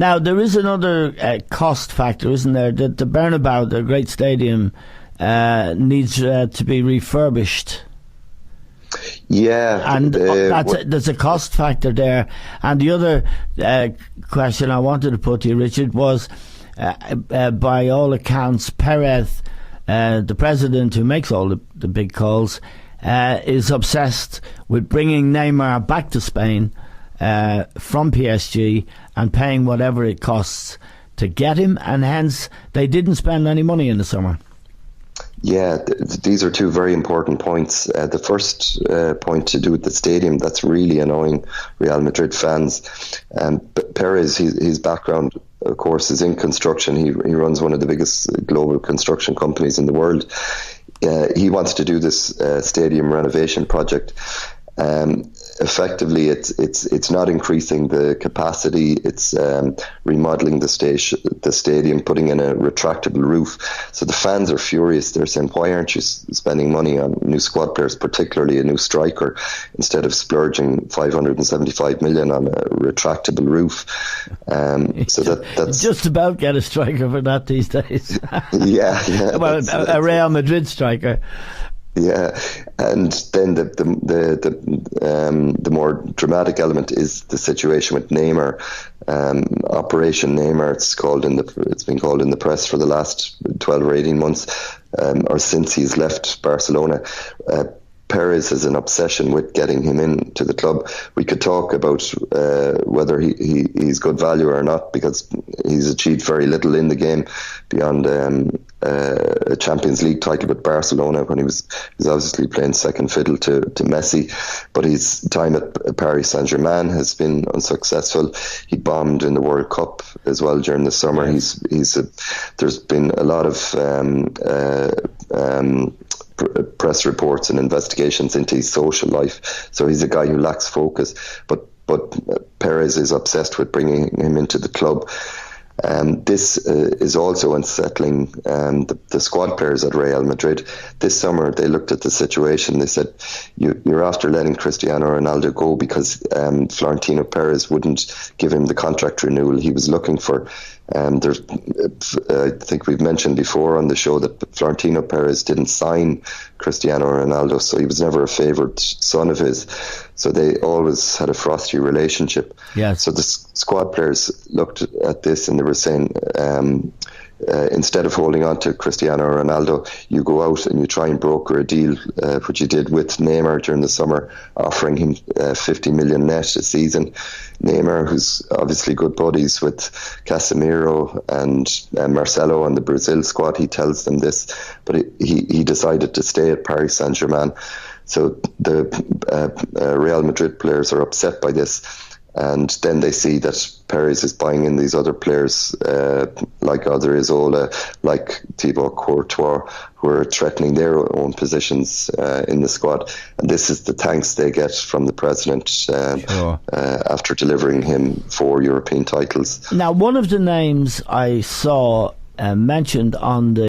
Now, there is another cost factor, isn't there? The Bernabeu, the great stadium, needs to be refurbished. Yeah, and there's a cost factor there. And the other question I wanted to put to you, Richard, was by all accounts, Perez, the president who makes all the big calls, is obsessed with bringing Neymar back to Spain from PSG and paying whatever it costs to get him, and hence they didn't spend any money in the summer. Yeah, these are two very important points. The first point to do with the stadium, that's really annoying Real Madrid fans. Perez, his background, of course, is in construction. He runs one of the biggest global construction companies in the world. He wants to do this stadium renovation project. Effectively, it's not increasing the capacity. It's remodeling the stadium, putting in a retractable roof. So the fans are furious. They're saying, "Why aren't you spending money on new squad players, particularly a new striker, instead of splurging 575 million on a retractable roof?" So that's just about get a striker for that these days. yeah. Well, a Real Madrid striker. Yeah, and then the more dramatic element is the situation with Neymar, Operation Neymar. It's been called in the press for the last 12 or 18 months, or since he's left Barcelona. Perez has an obsession with getting him into the club. We could talk about whether he's good value or not, because he's achieved very little in the game beyond a Champions League title with Barcelona when he was obviously playing second fiddle to Messi. But his time at Paris Saint-Germain has been unsuccessful. He bombed in the World Cup as well during the summer. There's been a lot of press reports and investigations into his social life. So he's a guy who lacks focus. But Perez is obsessed with bringing him into the club. This is also unsettling the squad players at Real Madrid. This summer they looked at the situation. They said, you're after letting Cristiano Ronaldo go because Florentino Perez wouldn't give him the contract renewal he was looking for. I think we've mentioned before on the show that Florentino Perez didn't sign Cristiano Ronaldo, so he was never a favoured son of his. So they always had a frosty relationship. Yes. So the squad players looked at this and they were saying, instead of holding on to Cristiano Ronaldo, you go out and you try and broker a deal, which you did with Neymar during the summer, offering him 50 million net a season. Neymar, who's obviously good buddies with Casemiro and Marcelo on the Brazil squad, he tells them this, but he decided to stay at Paris Saint-Germain. So the Real Madrid players are upset by this. And then they see that Perez is buying in these other players like Odriozola, like Thibaut Courtois, who are threatening their own positions in the squad. And this is the thanks they get from the president after delivering him 4 European titles. Now, one of the names I saw mentioned on the